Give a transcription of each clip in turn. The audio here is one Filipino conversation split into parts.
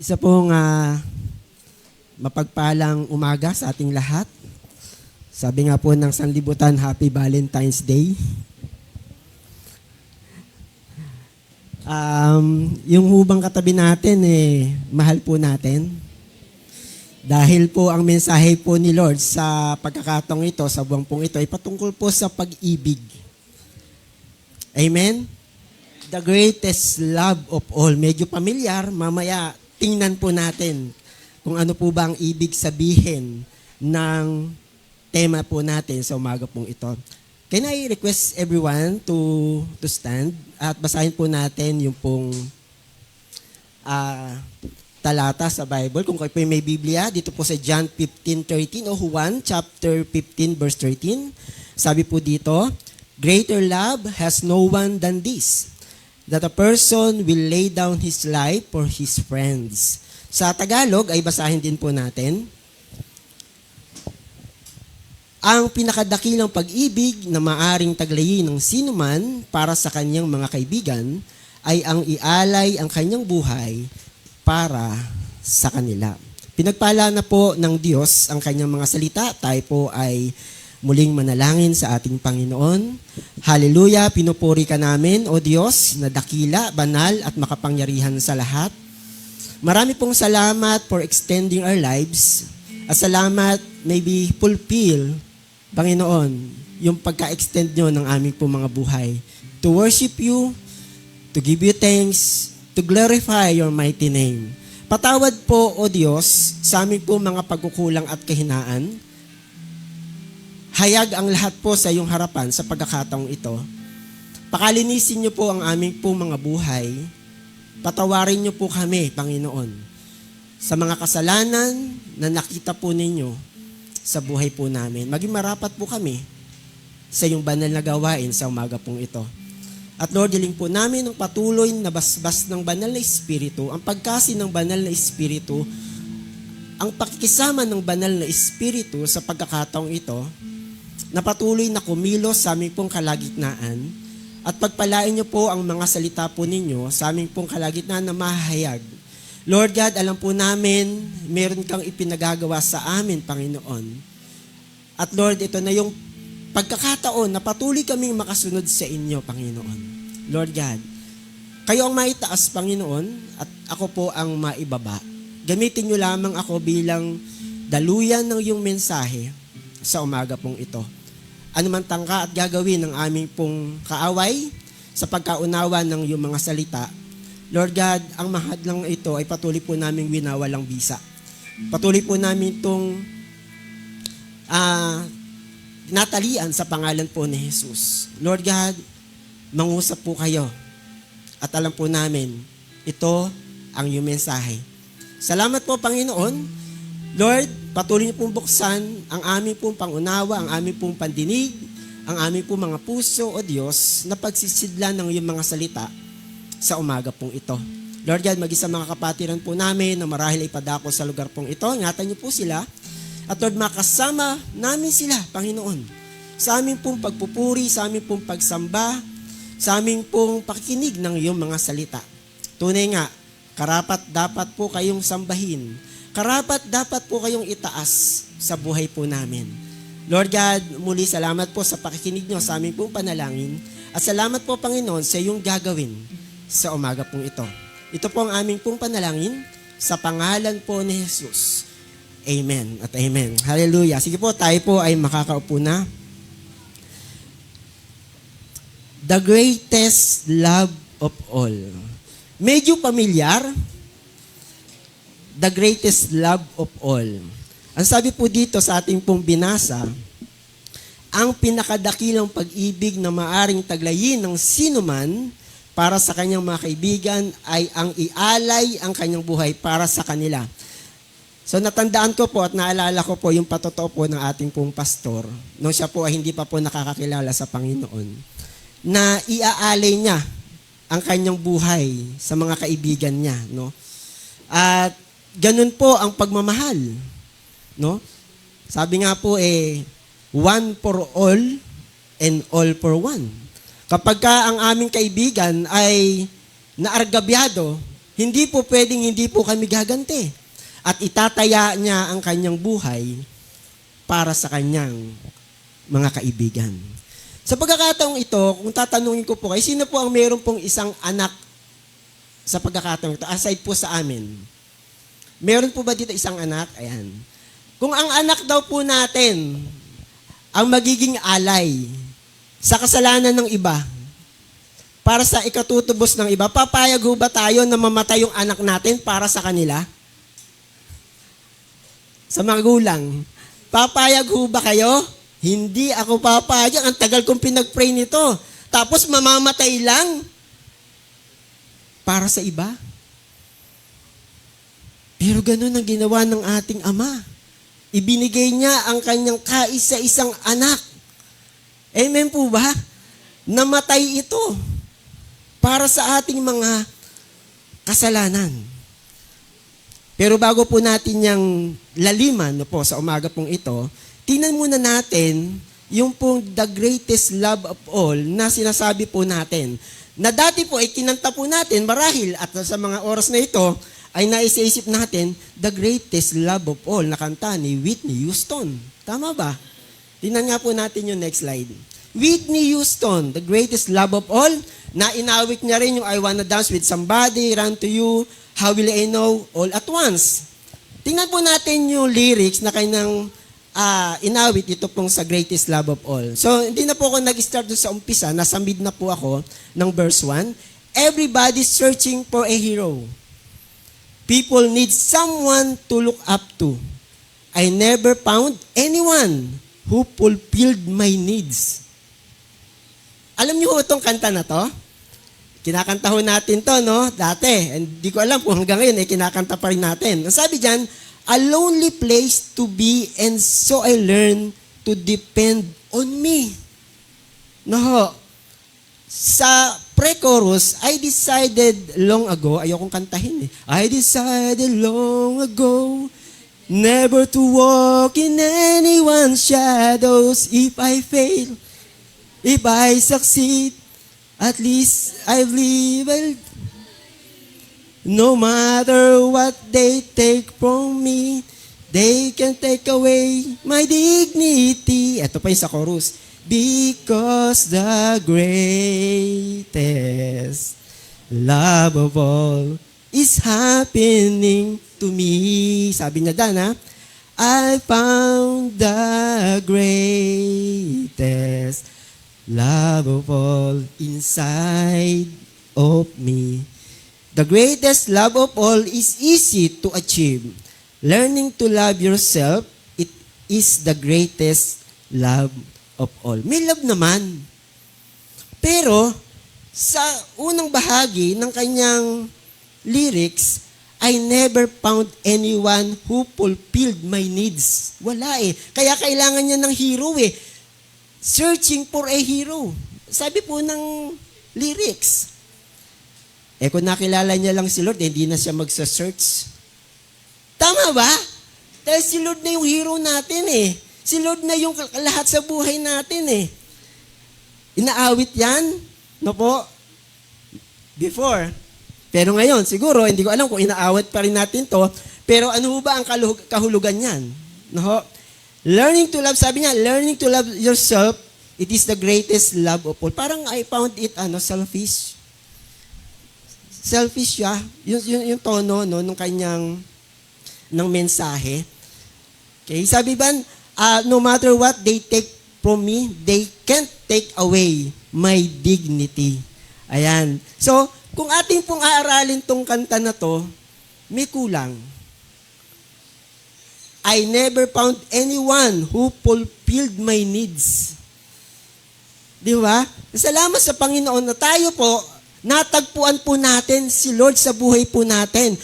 Isa pong mapagpalang umaga sa ating lahat. Sabi nga po ng sanlibutan, Happy Valentine's Day. Yung hubang katabi natin, mahal po natin. Dahil po ang mensahe po ni Lord sa pagkakataong ito, sa buwang pong ito, ay patungkol po sa pag-ibig. Amen? The greatest love of all. Medyo pamilyar, mamaya tingnan po natin kung ano po ba ang ibig sabihin ng tema po natin sa umaga pong ito. Can I request everyone to stand at basahin po natin yung pong talata sa Bible. Kung kayo po may Biblia, dito po sa John 15:13 o Juan chapter 15 verse 13. Sabi po dito, "Greater love has no one than this, that a person will lay down his life for his friends." Sa Tagalog ay basahin din po natin. Ang pinakadakilang pag-ibig na maaring taglayin ng sinuman para sa kanyang mga kaibigan ay ang ialay ang kanyang buhay para sa kanila. Pinagpala na po ng Diyos ang kanyang mga salita. Tayo po ay muling manalangin sa ating Panginoon. Hallelujah! Pinupuri ka namin, O Diyos, na dakila, banal at makapangyarihan sa lahat. Marami pong salamat for extending our lives. At salamat maybe fulfill, Panginoon, yung pagka-extend nyo ng aming pong mga buhay. To worship you, to give you thanks, to glorify your mighty name. Patawad po, O Diyos, sa aming po mga pagkukulang at kahinaan. Hayag ang lahat po sa iyong harapan sa pagkakataong ito. Pakalinisin niyo po ang aming po mga buhay. Patawarin niyo po kami, Panginoon, sa mga kasalanan na nakita po ninyo sa buhay po namin. Maging marapat po kami sa iyong banal na gawain sa umaga pong ito. At Lord, hiling po namin ang patuloy na basbas ng banal na Espiritu, ang pagkasi ng banal na Espiritu, ang pakikisama ng banal na Espiritu sa pagkakataong ito, na patuloy na kumilos sa aming pong kalagitnaan, at pagpalain niyo po ang mga salita po ninyo sa aming pong kalagitnaan na mahayag. Lord God, alam po namin, meron kang ipinagagawa sa amin, Panginoon. At Lord, ito na yung pagkakataon na patuloy kaming makasunod sa inyo, Panginoon. Lord God, kayo ang maitaas, Panginoon, at ako po ang maibaba. Gamitin niyo lamang ako bilang daluyan ng iyong mensahe sa umaga pong ito. Ano man tangka at gagawin ng aming pong kaaway sa pagkaunawa ng iyong mga salita, Lord God, ang mahadlang ito ay patuloy po namin winawalang bisa. Patuloy po namin itong natalian sa pangalan po ni Jesus. Lord God, mangusap po kayo. At alam po namin, ito ang iyong mensahe. Salamat po, Panginoon. Lord, patuloy niyo pong buksan ang aming pong pangunawa, ang aming pong pandinig, ang aming pong mga puso, O Diyos, na pagsisidlan ng iyong mga salita sa umaga pong ito. Lord God, mag-isa mga kapatiran po namin na marahil ay padako sa lugar pong ito. Ingatan niyo po sila. At Lord, makasama namin sila, Panginoon, sa aming pong pagpupuri, sa aming pong pagsamba, sa aming pong pakikinig ng iyong mga salita. Tunay nga, karapat dapat po kayong sambahin. Karapat dapat po kayong itaas sa buhay po namin. Lord God, muli salamat po sa pakikinig niyo sa aming pong panalangin. At salamat po, Panginoon, sa iyong gagawin sa umaga pong ito. Ito po ang aming pong panalangin sa pangalan po ni Jesus. Amen at amen. Hallelujah. Sige po, tayo po ay makakaupo na. The greatest love of all. Medyo pamilyar. The greatest love of all. Ang sabi po dito sa ating pong binasa, ang pinakadakilang pag-ibig na maaring taglayin ng sinuman para sa kanyang mga kaibigan ay ang ialay ang kanyang buhay para sa kanila. So natandaan ko po at naalala ko po yung patotoo po ng ating pong pastor, nung siya po ay hindi pa po nakakakilala sa Panginoon, na iaalay niya ang kanyang buhay sa mga kaibigan niya. No? At ganun po ang pagmamahal. No? Sabi nga po one for all and all for one. Kapag ka ang aming kaibigan ay naargabyado Hindi po pwedeng hindi po kami gaganti. At itataya niya ang kanyang buhay para sa kanyang mga kaibigan. Sa pagkakataong ito, kung tatanungin ko po kayo, sino po ang meron pong isang anak sa pagkakataong ito, aside po sa amin? Meron po ba dito isang anak? Ayan. Kung ang anak daw po natin ang magiging alay sa kasalanan ng iba, para sa ikatutubos ng iba, papayag ho ba tayo na mamatay yung anak natin para sa kanila? Sa mga gulang, papayag ho ba kayo? Hindi ako papayag. Ang tagal kong pinag-pray nito. Tapos mamamatay lang para sa iba. Pero ganun ang ginawa ng ating Ama. Ibinigay niya ang kanyang kaisa-isang anak. Amen po ba? Namatay ito para sa ating mga kasalanan. Pero bago po natin yung laliman po sa umaga pong ito, tingnan muna natin yung pong the greatest love of all na sinasabi po natin. Na dati po ay kinanta po natin marahil at sa mga oras na ito ay naisip natin the greatest love of all na kanta ni Whitney Houston. Tama ba? Tingnan nga po natin yung next slide. Whitney Houston, the greatest love of all, na inawit niya rin yung I Wanna Dance with Somebody, Run to You, How Will I Know, All at Once. Tingnan po natin yung lyrics na kanyang inawit ito pong sa greatest love of all. So, hindi na po ako nag-start doon sa umpisa, nasa mid na po ako ng verse 1. Everybody's searching for a hero. People need someone to look up to. I never found anyone who fulfilled my needs. Alam niyo itong kanta na to? Kinakanta ho natin to, no? Dati. Hindi ko alam kung hanggang ngayon, kinakanta pa rin natin. Ang sabi dyan, a lonely place to be and so I learn to depend on me. No, sa pre-chorus, I decided long ago, ayokong kantahin eh. I decided long ago never to walk in anyone's shadows. If I fail, if I succeed, at least I live. No matter what they take from me, they can take away my dignity. Ito pa yung sa chorus. Because the greatest love of all is happening to me. Sabi niya Dan, ha? I found the greatest love of all inside of me. The greatest love of all is easy to achieve. Learning to love yourself, it is the greatest love of all. May love naman. Pero, sa unang bahagi ng kanyang lyrics, I never found anyone who fulfilled my needs. Wala eh. Kaya kailangan niya ng hero eh. Searching for a hero. Sabi po ng lyrics. Kung nakilala niya lang si Lord, hindi na siya magsa-search. Tama ba? Dahil si Lord na yung hero natin eh. Si Lord na yung lahat sa buhay natin eh. Inaawit yan, no po? Before. Pero ngayon, siguro, hindi ko alam kung inaawit pa rin natin to, pero ano ba ang kahulugan yan? No? Learning to love, sabi niya, learning to love yourself, it is the greatest love of all. Parang I found it, selfish. Selfish siya. Yung tono, no, nung kanyang, ng mensahe. Okay, sabi ba, no matter what they take from me, they can't take away my dignity. Ayan. So, kung ating pong aaralin tong kanta na to, may kulang. I never found anyone who fulfilled my needs. Di ba? Salamat sa Panginoon na tayo po, natagpuan po natin si Lord sa buhay po natin,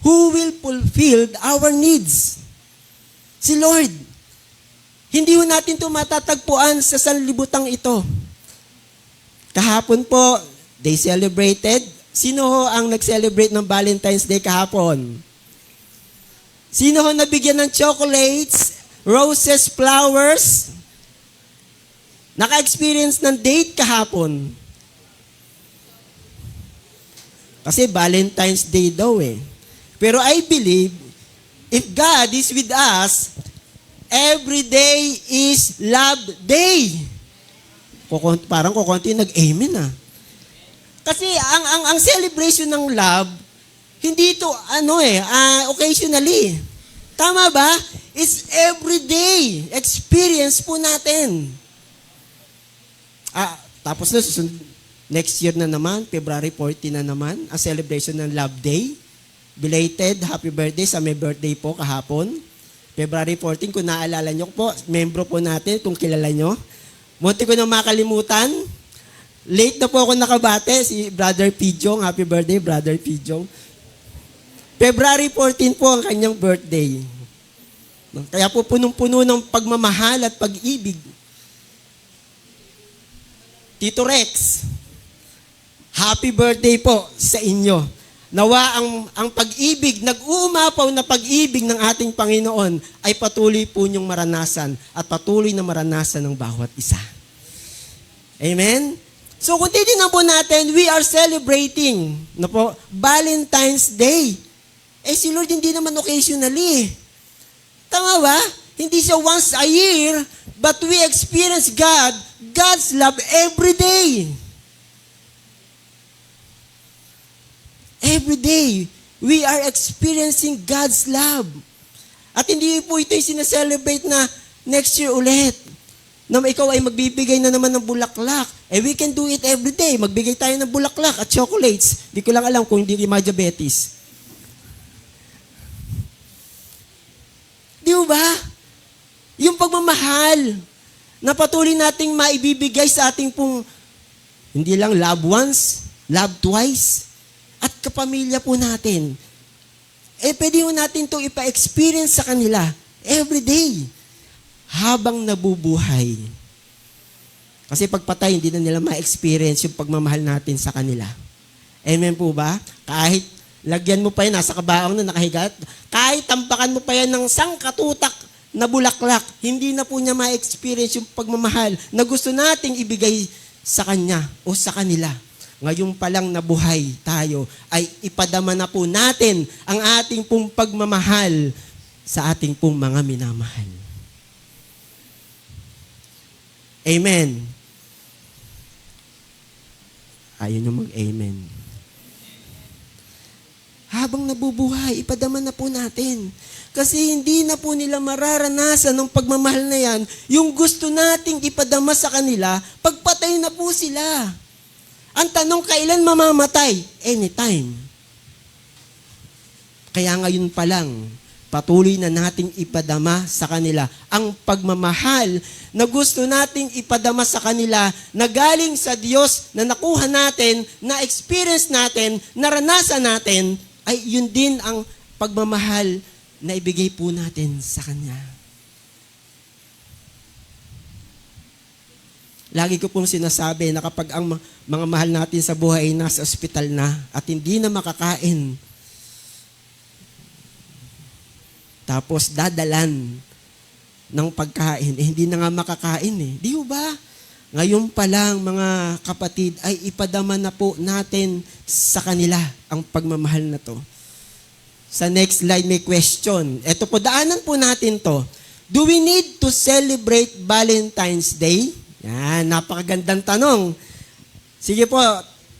who will fulfill our needs. Si Lord. Hindi ho natin ito matatagpuan sa sanlibutang ito. Kahapon po, they celebrated. Sino ho ang nag-celebrate ng Valentine's Day kahapon? Sino ho nabigyan ng chocolates, roses, flowers? Naka-experience ng date kahapon? Kasi Valentine's Day daw eh. Pero I believe, if God is with us, every day is love day. Parang kukunti nag-amen ah. Kasi ang celebration ng love, hindi ito occasionally. Tama ba? It's everyday experience po natin. Tapos na next year na naman, February 14 na naman, ang celebration ng Love Day. Belated, happy birthday sa may birthday po kahapon. February 14, kung naalala nyo po, membro po natin, kung kilala nyo. Munti ko na makalimutan. Late na po ako nakabate, si Brother Pijong. Happy birthday, Brother Pijong. February 14 po ang kanyang birthday. Kaya po punong-puno ng pagmamahal at pag-ibig. Tito Rex, happy birthday po sa inyo. Nawa ang pag-ibig, nag-uumapaw na pag-ibig ng ating Panginoon ay patuloy po niyong maranasan at patuloy na maranasan ng bawat isa. Amen? So kung titignan po natin, we are celebrating Valentine's Day. Si Lord hindi naman occasionally. Tama ba? Hindi siya once a year, but we experience God's love every day. Every day, we are experiencing God's love. At hindi po ito yung sineselebrate na next year ulit. Na ikaw ay magbibigay na naman ng bulaklak. We can do it every day. Magbigay tayo ng bulaklak at chocolates. Di ko lang alam kung hindi may diabetes. Di ba? Yung pagmamahal na patuloy nating maibibigay sa ating pong hindi lang loved ones, loved twice, at kapamilya po natin. Pwede mo natin itong ipa-experience sa kanila every day habang nabubuhay. Kasi pagpatay, hindi na nila ma-experience yung pagmamahal natin sa kanila. Amen po ba? Kahit lagyan mo pa yan, nasa kabaong na nakahiga, kahit tampakan mo pa yan ng sangkatutak na bulaklak, hindi na po niya ma-experience yung pagmamahal na gusto nating ibigay sa kanya o sa kanila. Ngayon pa lang nabuhay tayo, ay ipadama na po natin ang ating pong pagmamahal sa ating pong mga minamahal. Amen. Ayaw nyo mag-amen. Habang nabubuhay, ipadama na po natin. Kasi hindi na po nila mararanasan ng pagmamahal na yan, yung gusto nating ipadama sa kanila, pagpatay na po sila. Ang tanong, kailan mamamatay? Anytime. Kaya ngayon pa lang, patuloy na nating ipadama sa kanila ang pagmamahal na gusto nating ipadama sa kanila na galing sa Diyos na nakuha natin, na experience natin, naranasan natin, ay yun din ang pagmamahal na ibigay po natin sa Kanya. Lagi ko pong sinasabi na kapag ang mga mahal natin sa buhay ay nasa ospital na at hindi na makakain, tapos dadalan ng pagkain, hindi na nga makakain eh. Di ba? Ngayon pa lang, mga kapatid, ay ipadama na po natin sa kanila ang pagmamahal na to. Sa next slide may question. Ito po, daanan po natin to. Do we need to celebrate Valentine's Day? Yan, napakagandang tanong. Sige po,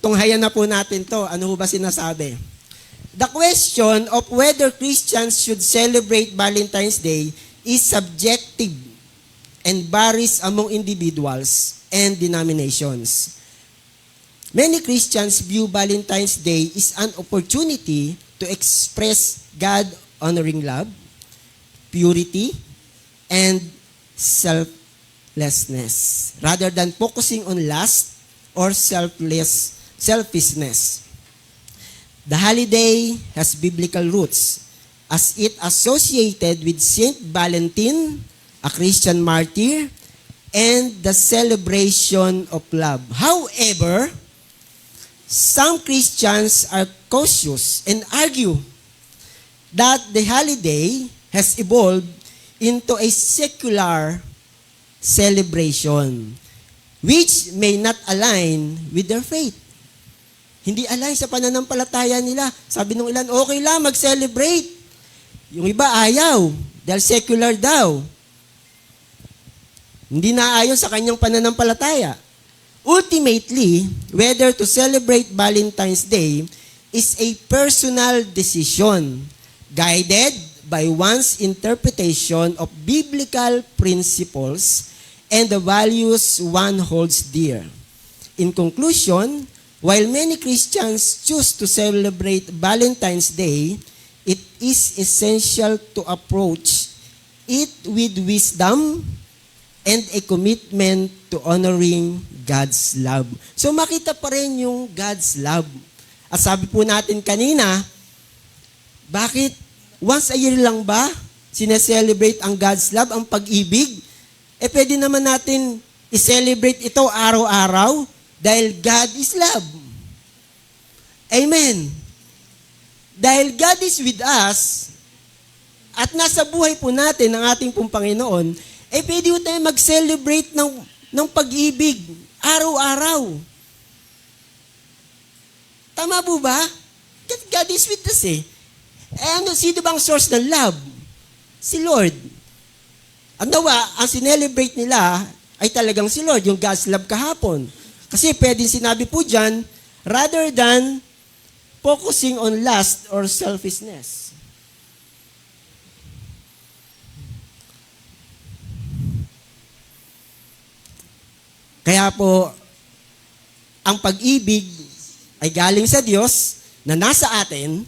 tunghayan na po natin to. Ano ba sinasabi? The question of whether Christians should celebrate Valentine's Day is subjective and varies among individuals and denominations. Many Christians view Valentine's Day as an opportunity to express God-honoring love, purity, and selflessness, rather than focusing on lust or selfishness. The holiday has biblical roots as it associated with Saint Valentine, a Christian martyr, and the celebration of love. However, some Christians are cautious and argue that the holiday has evolved into a secular celebration which may not align with their faith. hindi align sa pananampalataya nila. Sabi nung ilan, okay lang, mag-celebrate. Yung iba ayaw, dahil secular daw. Hindi naayon sa kanyang pananampalataya. Ultimately, whether to celebrate Valentine's Day is a personal decision guided by one's interpretation of biblical principles and the values one holds dear. In conclusion, while many Christians choose to celebrate Valentine's Day, it is essential to approach it with wisdom and a commitment to honoring God's love. So makita pa rin yung God's love. At sabi po natin kanina, bakit once a year lang ba sineselebrate ang God's love, ang pag-ibig? Pwede naman natin i-celebrate ito araw-araw dahil God is love. Amen. Dahil God is with us at nasa buhay po natin ang ating pong Panginoon, pwede po tayo mag-celebrate ng pag-ibig araw-araw. Tama po ba? God is with us sino bang source ng love? Si Lord. Ang nawa, ang sinelebrate nila ay talagang si Lord, yung God's love kahapon. Kasi pwedeng sinabi po dyan, rather than focusing on lust or selfishness. Kaya po, ang pag-ibig ay galing sa Diyos na nasa atin,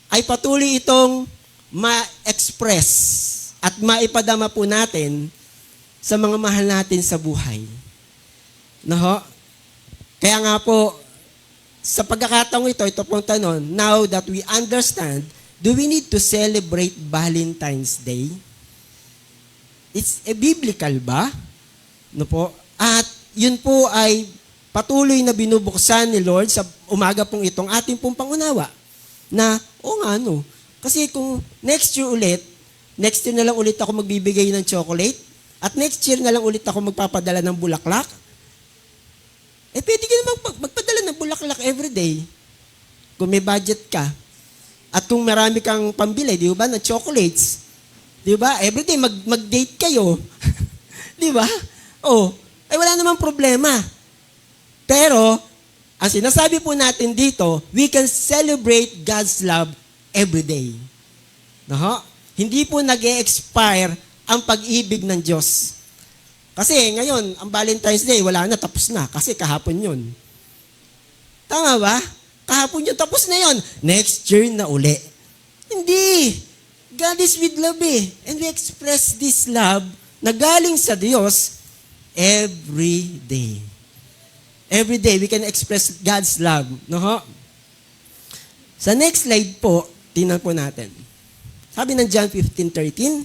ay patuloy itong ma-express at maipadama po natin sa mga mahal natin sa buhay. Kaya nga po, sa pagkakataong ito pong tanong, now that we understand, do we need to celebrate Valentine's Day? It's biblical ba? At yun po ay patuloy na binubuksan ni Lord sa umaga pong itong ating pong pangunawa. Na, kasi kung next year na lang ulit ako magbibigay ng chocolate, at next year na lang ulit ako magpapadala ng bulaklak, pwede ka naman magpadala ng bulaklak everyday. Kung may budget ka. At kung marami kang pambili, di ba, ng chocolates. Di ba? Everyday, mag-date kayo. Di ba? Wala namang problema. Pero, ang sinasabi po natin dito, we can celebrate God's love every day. Hindi po nag-e-expire ang pag-ibig ng Diyos. Kasi ngayon, ang Valentine's Day, wala na, tapos na. Kasi kahapon yun. Tama ba? Kahapon yun, tapos na yun. Next year na uli. Hindi. God is with love And we express this love na galing sa Diyos every day. Every day, we can express God's love. Sa next slide po, tingnan po natin. Sabi ng John 15:13,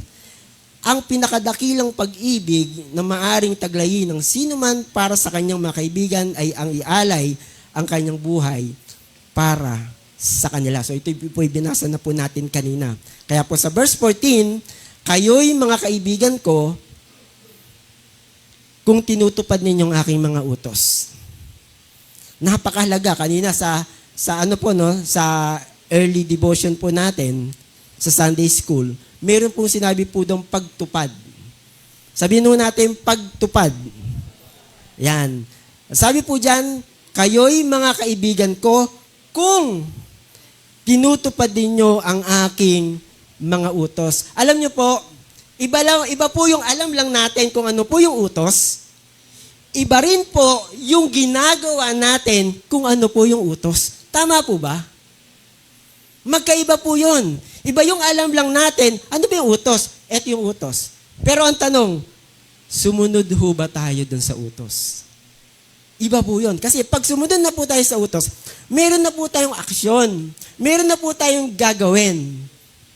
ang pinakadakilang pag-ibig na maaring taglayin ng sino man para sa kanyang mga kaibigan ay ang ialay ang kanyang buhay para sa kanila. So ito po binasa na po natin kanina. Kaya po sa verse 14, kayo'y mga kaibigan ko kung tinutupad ninyong aking mga utos. Napakahalaga kanina sa early devotion po natin sa Sunday School. Meron pong sinabi po doon pagtupad. Sabihin po natin pagtupad. Yan. Sabi po dyan, kayo'y mga kaibigan ko kung tinutupad ninyo ang aking mga utos. Alam nyo po, iba po yung alam lang natin kung ano po yung utos. Iba rin po yung ginagawa natin kung ano po yung utos. Tama po ba? Magkaiba po yun. Iba yung alam lang natin, ano ba yung utos? Eto yung utos. Pero ang tanong, sumunod ho ba tayo dun sa utos? Iba po yun. Kasi pag sumunod na po tayo sa utos, meron na po tayong aksyon. Meron na po tayong gagawin.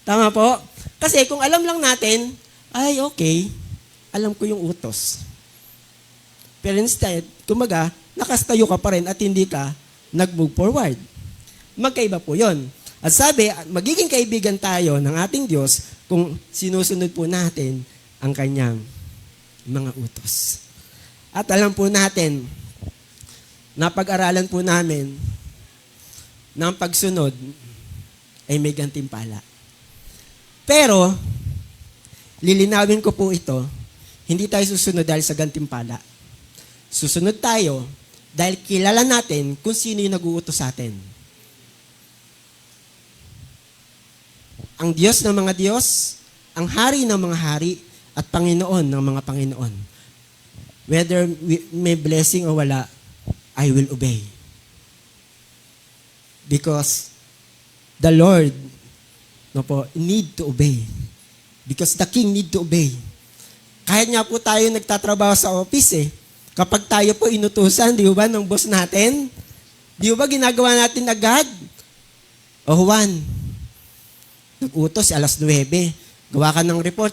Tama po? Kasi kung alam lang natin, ay okay, alam ko yung utos. Pero instead, kumaga, nakastayo ka pa rin at hindi ka nag-move forward. Magkaiba po yun. At sabi, magiging kaibigan tayo ng ating Diyos kung sinusunod po natin ang kanyang mga utos. At alam po natin, napag-aralan po namin na ang pagsunod ay may gantimpala. Pero, lilinawin ko po ito, hindi tayo susunod dahil sa gantimpala. Susunod tayo dahil kilala natin kung sino yung nag-uutos sa atin. Ang Diyos ng mga Diyos, ang Hari ng mga Hari, at Panginoon ng mga Panginoon. Whether may blessing o wala, I will obey. Because the Lord need to obey. Because the King need to obey. Kahit nga po tayo nagtatrabaho sa office kapag tayo po inutusan, di ba, ng boss natin, di ba ginagawa natin agad? O Juan, nag-utos, alas 9. Gawa ka ng report,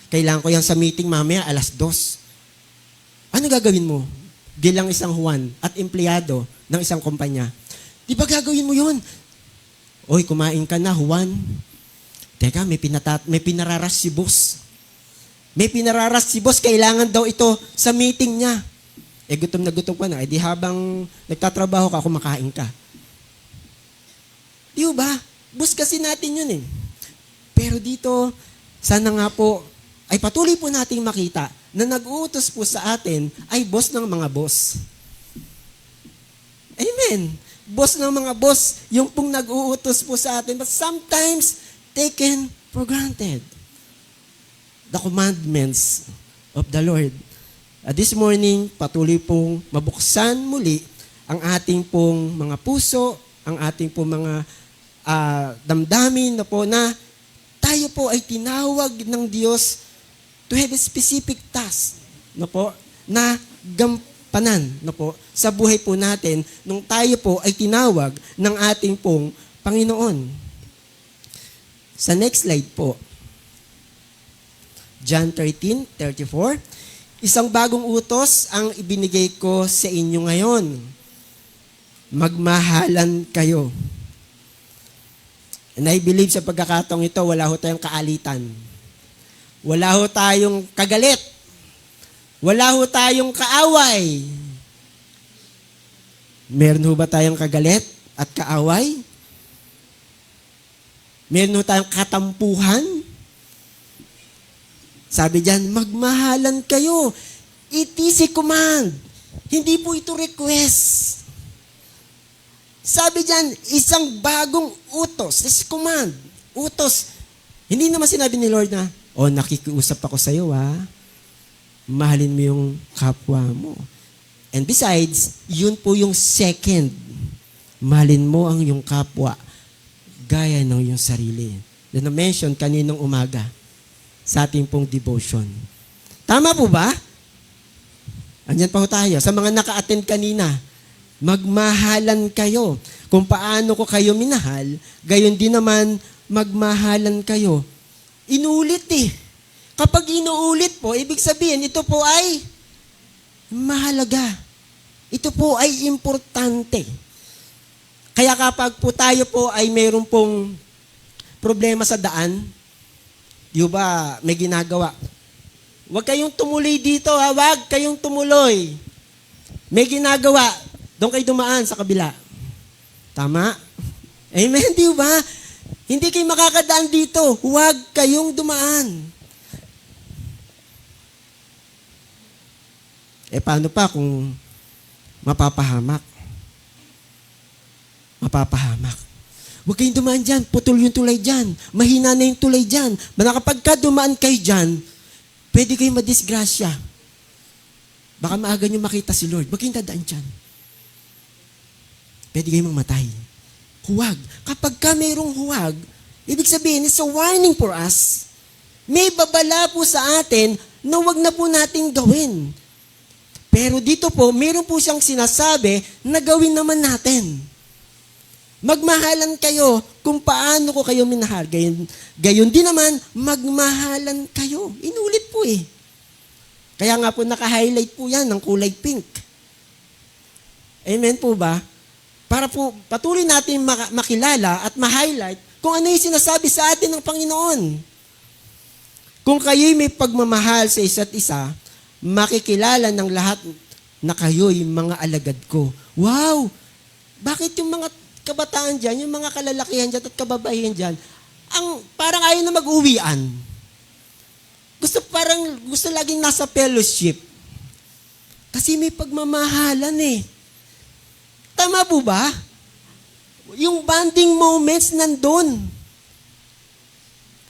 kailangan ko yan sa meeting mamaya, alas 2. Ano gagawin mo? Bilang isang Juan at empleyado ng isang kumpanya. Di ba gagawin mo yun? Oy, kumain ka na, Juan. Teka, may pinararas si boss. May pinararas si boss, kailangan daw ito sa meeting niya. Gutom na gutom ka na. Di habang nagtatrabaho ka, kumakain ka. Di ba? Boss kasi natin yun Pero dito, sana nga po, ay patuloy po nating makita na nag-uutos po sa atin ay boss ng mga boss. Amen. Boss ng mga boss, yung pong nag-uutos po sa atin, but sometimes taken for granted. The commandments of the Lord. This morning, patuloy pong mabuksan muli ang ating pong mga puso, ang ating pong mga damdamin na tayo po ay tinawag ng Diyos to have a specific task na gampanan sa buhay po natin nung tayo po ay tinawag ng ating pong Panginoon. Sa next slide po, John 13:34, isang bagong utos ang ibinigay ko sa inyo ngayon. Magmahalan kayo. And I believe sa pagkakataong ito, wala ho tayong kaalitan. Wala ho tayong kagalit. Wala ho tayong kaaway. Meron ho ba tayong kagalit at kaaway? Meron ho tayong katampuhan? Sabi diyan, magmahalan kayo. It is a command. Hindi po ito request. Sabi diyan, isang bagong utos. This is command. Utos. Hindi naman sinabi ni Lord na, nakikiusap ako sa iyo, mahalin mo yung kapwa mo. And besides, yun po yung second. Mahalin mo ang yung kapwa gaya ng yung sarili. Na na-mention kaninong umaga sa ating pong devotion. Tama po ba? Andyan pa ho tayo. Sa mga naka-attend kanina, magmahalan kayo. Kung paano ko kayo minahal, gayon din naman magmahalan kayo. Inulit Kapag inuulit po, ibig sabihin, ito po ay mahalaga. Ito po ay importante. Kaya kapag po tayo po ay mayroon pong problema sa daan, may ginagawa. Huwag kayong tumuloy dito, huwag kayong tumuloy. May ginagawa, doon kayo dumaan sa kabila. Tama? Amen, di ba? Hindi kayo makakadaan dito, huwag kayong dumaan. Paano pa kung mapapahamak? Huwag kayong dumaan dyan. Putol yung tulay dyan. Mahina na yung tulay dyan. Kapag ka dumaan kayo dyan, pwede kayong madisgrasya. Baka maaga nyo makita si Lord. Huwag kayong dadaan dyan. Pwede kayong mamatay. Huwag. Kapag ka mayroong huwag, ibig sabihin, it's a warning for us. May babala po sa atin na huwag na po natin gawin. Pero dito po, mayroon po siyang sinasabi na gawin naman natin. Magmahalan kayo kung paano ko kayo minahal. Gayon din naman, magmahalan kayo. Inulit po Kaya nga po naka-highlight po yan ng kulay pink. Amen po ba? Para po patuloy natin makilala at ma-highlight kung ano yung sinasabi sa atin ng Panginoon. Kung kayo'y may pagmamahal sa isa't isa, makikilala ng lahat na kayo'y mga alagad ko. Wow! Bakit yung mga kabataan dyan, yung mga kalalakihan dyan at kababaihan dyan, parang ayaw na mag-uwian. Gusto laging nasa fellowship. Kasi may pagmamahalan eh. Tama po ba? Yung bonding moments nandun.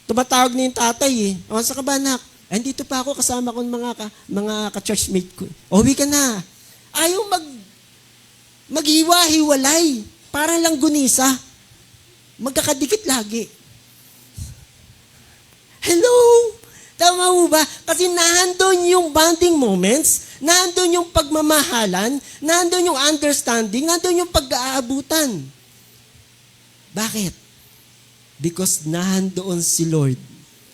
Tumatawag na yung tatay eh. O, sa kabanak, andito pa ako kasama ko mga ka-churchmate ko. Uwi ka na. Ayaw maghiwa-hiwalay. Parang lang gunisa. Magkakadikit lagi. Hello? Tama mo ba? Kasi nandun yung bonding moments, nandun yung pagmamahalan, nandun yung understanding, nandun yung pag-aabutan. Bakit? Because nandoon si Lord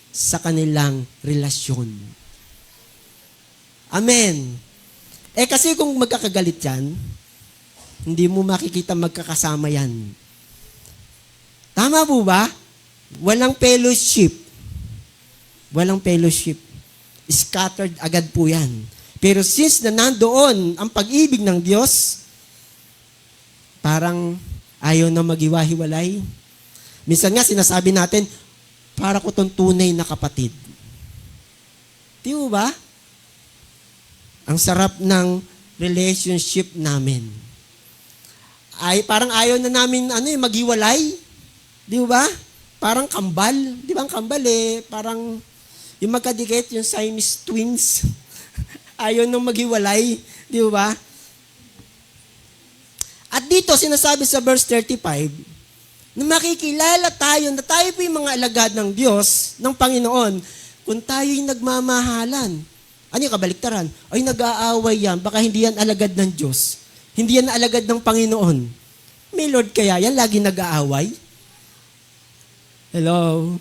sa kanilang relasyon. Amen. Kasi kung magkakagalit yan, hindi mo makikita magkakasama yan. Tama po ba? Walang fellowship. Walang fellowship. Scattered agad po yan. Pero since na nandoon ang pag-ibig ng Diyos, parang ayaw na maghiwa-hiwalay. Minsan nga sinasabi natin, para ko tong tunay na kapatid. Di ba? Ang sarap ng relationship namin. Parang ayaw na namin maghiwalay. Di ba? Parang kambal. Di ba ang kambal parang yung magkadikit, yung Siamese twins. Ayaw nang maghiwalay. Di ba? At dito, sinasabi sa verse 35, na makikilala tayo, na tayo po yung mga alagad ng Diyos, ng Panginoon, kung tayo'y nagmamahalan. Ano yung kabaliktaran? Ay, nag-aaway yan. Baka hindi yan alagad ng Diyos. Hindi yan alagad ng Panginoon. May Lord kaya yan, lagi nag-aaway? Hello?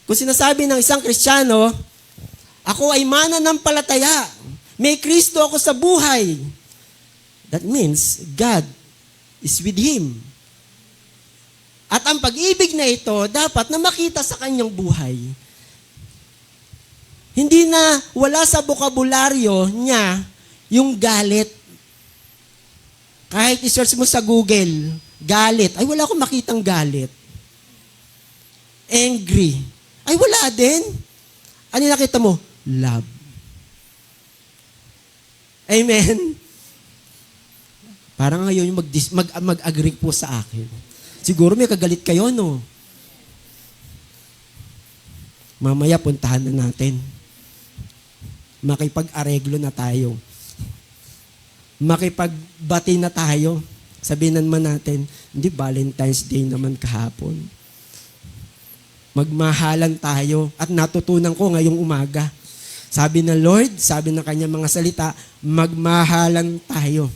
Kung sinasabi ng isang Kristiyano, ako ay mananampalataya. May Kristo ako sa buhay. That means, God is with him. At ang pag-ibig na ito, dapat na makita sa kanyang buhay. Hindi na wala sa bokabularyo niya yung galit. Kahit i-search mo sa Google, galit. Ay, wala akong makitang galit. Angry. Ay, wala din. Ano nakita mo? Love. Amen? Parang ngayon yung mag-agree po sa akin. Siguro may kagalit kayo, no? Mamaya puntahan na natin. Makipag-areglo na tayo. Makipagbati na tayo. Sabihin naman natin, hindi Valentine's Day naman kahapon. Magmahalan tayo. At natutunan ko ngayong umaga. Sabi ng Lord, sabi ng kanyang mga salita, magmahalan tayo.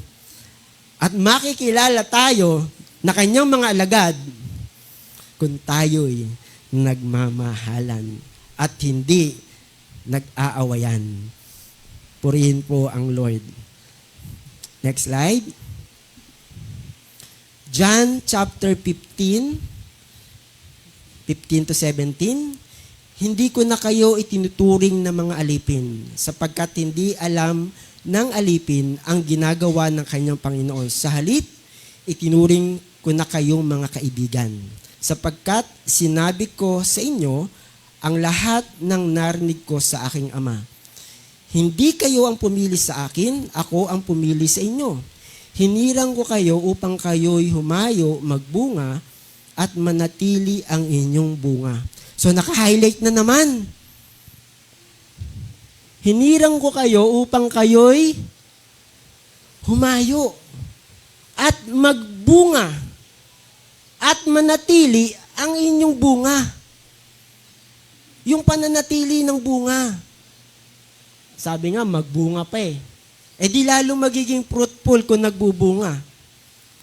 At makikilala tayo na kanyang mga alagad kung tayo'y nagmamahalan at hindi nag-aawayan. Purihin po ang Lord. Next slide. John chapter 15 to 17. Hindi ko na kayo itinuturing na mga alipin, sapagkat hindi alam ng alipin ang ginagawa ng kanyang Panginoon. Sa halip, itinuring ko na kayong mga kaibigan, sapagkat sinabi ko sa inyo ang lahat ng narinig ko sa aking Ama. Hindi kayo ang pumili sa akin, ako ang pumili sa inyo. Hinirang ko kayo upang kayo'y humayo, magbunga, at manatili ang inyong bunga. So, naka-highlight na naman. Hinirang ko kayo upang kayo'y humayo at magbunga at manatili ang inyong bunga. Yung pananatili ng bunga. Sabi nga, magbunga pa eh. Di lalo magiging fruitful kung nagbubunga.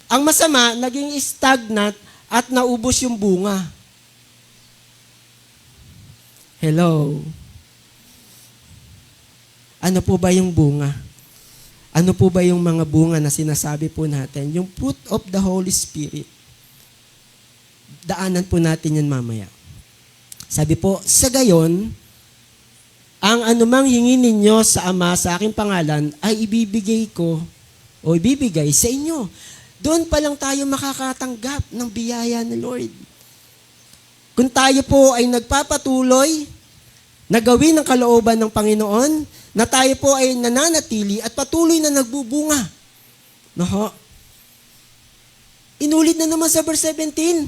Ang masama, naging stagnant at naubos yung bunga. Hello? Ano po ba yung bunga? Ano po ba yung mga bunga na sinasabi po natin? Yung fruit of the Holy Spirit. Daanan po natin yan mamaya. Sabi po, sa gayon, ang anumang hingin ninyo sa Ama sa aking pangalan ay ibibigay ko o ibibigay sa inyo. Doon pa lang tayo makakatanggap ng biyaya ni Lord. Kung tayo po ay nagpapatuloy na gawin ang kalooban ng Panginoon, na tayo po ay nananatili at patuloy na nagbubunga. No? Inulit na naman sa verse 17.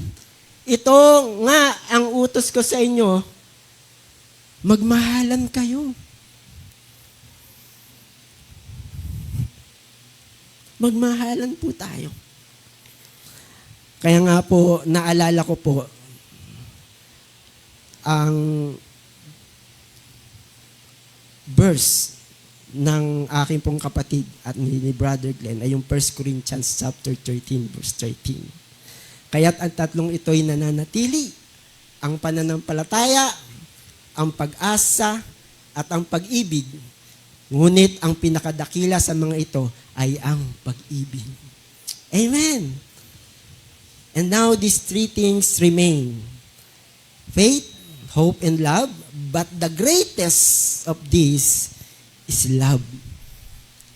Ito nga ang utos ko sa inyo, magmahalan kayo. Magmahalan po tayo. Kaya nga po, naalala ko po, ang verse ng aking pong kapatid at ni Brother Glenn ay yung 1 Corinthians chapter 13, verse 13. Kaya't ang tatlong ito'y nananatili, ang pananampalataya, ang pag-asa, at ang pag-ibig. Ngunit ang pinakadakila sa mga ito ay ang pag-ibig. Amen. And now these three things remain. Faith, hope, and love. But the greatest of these is love.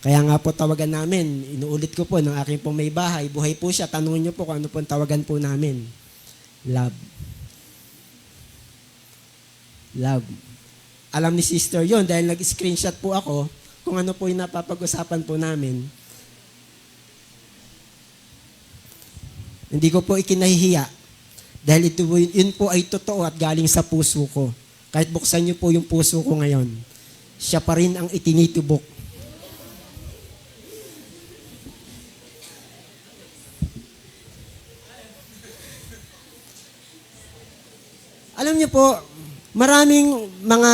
Kaya nga po tawagan namin, inuulit ko po ng aking pong may bahay, buhay po siya, tanungin niyo po kung ano po ang tawagan po namin. Love. Love. Alam ni sister yon dahil nag-screenshot po ako kung ano po yung napapag-usapan po namin. Hindi ko po ikinahihiya dahil yun po ay totoo at galing sa puso ko. Kahit buksan niyo po yung puso ko ngayon, siya pa rin ang itinitubok. Alam niyo po, maraming mga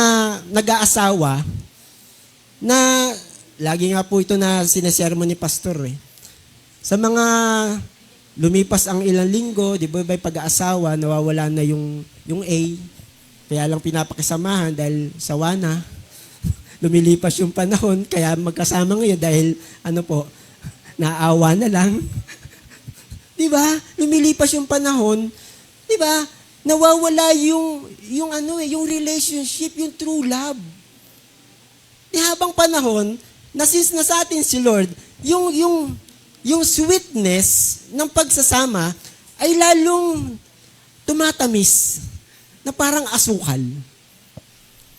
nag-aasawa na, lagi nga po ito na sinesermon ni Pastor Sa mga lumipas ang ilang linggo, di ba may pag-aasawa, nawawala na yung A, kaya lang pinapakisamahan dahil sawa na. Lumilipas yung panahon, kaya magkasama ngayon dahil, naawa na lang. Di ba? Lumilipas yung panahon, di ba? Nawawala yung relationship, yung true love. Di habang panahon, na since na sa atin si Lord, yung sweetness ng pagsasama ay lalong tumatamis na parang asukal.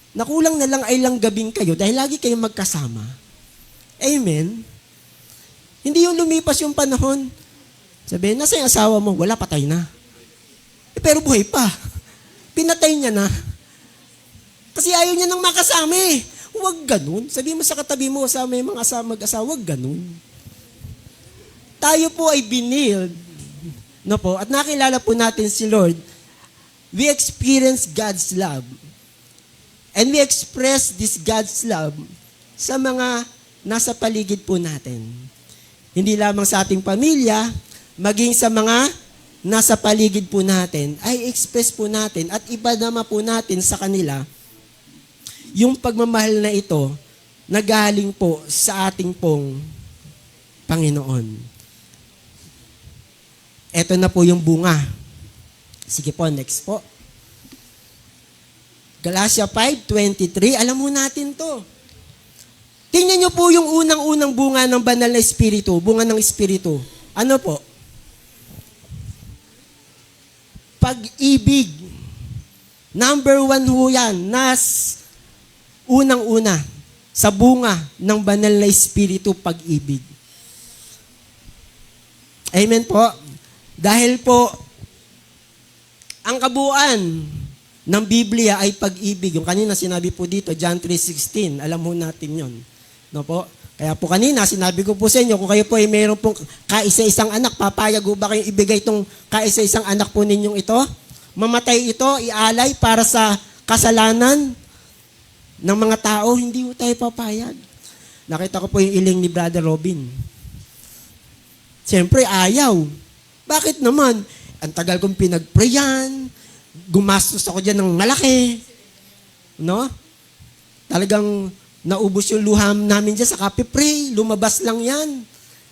Nakulang na lang ay lang gabing kayo dahil lagi kayong magkasama. Amen? Hindi yung lumipas yung panahon. Sabihin, nasa yung asawa mo? Wala, patay na. Pero buhay pa. Pinatay niya na. Kasi ayaw niya nang makasama Huwag ganun. Sabihin mo sa katabi mo, sa may mga mag-asawa, huwag ganun. Tayo po ay binild. No po? At nakilala po natin si Lord. We experience God's love. And we express this God's love sa mga nasa paligid po natin. Hindi lamang sa ating pamilya, maging sa mga nasa paligid po natin, ay express po natin at iba naman po natin sa kanila yung pagmamahal na ito na galing po sa ating pong Panginoon. Ito na po yung bunga. Sige po, next po. Galatia 5:23, alam mo natin to. Tingnan niyo po yung unang-unang bunga ng banal na espiritu, bunga ng espiritu. Ano po? Pag-ibig. Number 1 ho yan, unang-una, sa bunga ng banal na espiritu, pag-ibig. Amen po. Dahil po, ang kabuuan ng Biblia ay pag-ibig. Yung kanina sinabi po dito, John 3:16, alam mo natin yon. No po? Kaya po kanina, sinabi ko po sa inyo, kung kayo po ay mayroon pong kaisa-isang anak, papayag po ba kayong ibigay itong kaisa-isang anak po ninyong ito? Mamatay ito, ialay para sa kasalanan ng mga tao, hindi po tayo papayag. Nakita ko po yung iling ni Brother Robin. Siyempre, ayaw. Bakit naman? Ang tagal kong pinag-prayan, gumastos ako dyan ng malaki. No? Talagang naubos yung luham namin dyan sa kape-pray. Lumabas lang yan.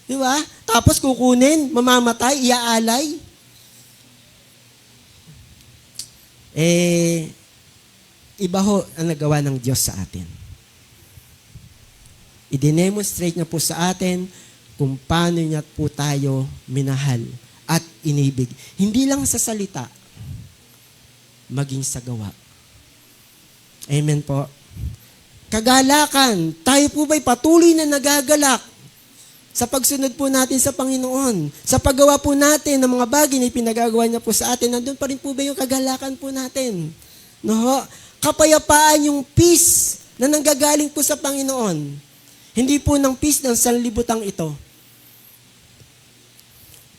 Di ba? Tapos kukunin, mamamatay, iaalay. Iba ho ang nagawa ng Diyos sa atin. I-demonstrate na po sa atin kung paano niya po tayo minahal at inibig. Hindi lang sa salita, maging sa gawa. Amen po. Kagalakan, tayo po ba'y patuloy na nagagalak sa pagsunod po natin sa Panginoon? Sa paggawa po natin ng mga bagay na pinagagawa niya po sa atin, nandun pa rin po ba yung kagalakan po natin? No? Kapayapaan, yung peace na nanggagaling po sa Panginoon. Hindi po ng peace ng sanlibutang ito.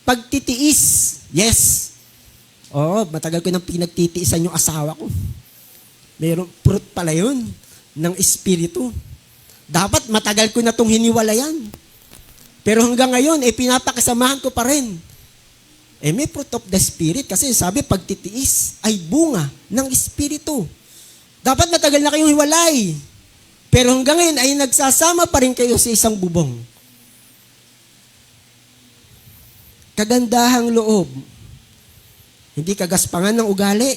Pagtitiis, yes. Oo, matagal ko nang pinagtitiisan yung asawa ko. Mayroong fruit pala yun ng espiritu. Dapat matagal ko na itong hiniwalayan. Pero hanggang ngayon, pinapakasamahan ko pa rin. May fruit of the spirit kasi sabi, pagtitiis ay bunga ng espiritu. Dapat matagal na kayong hiwalay. Pero hanggang ngayon ay nagsasama pa rin kayo sa isang bubong. Kagandahang loob. Hindi kagaspangan ng ugali.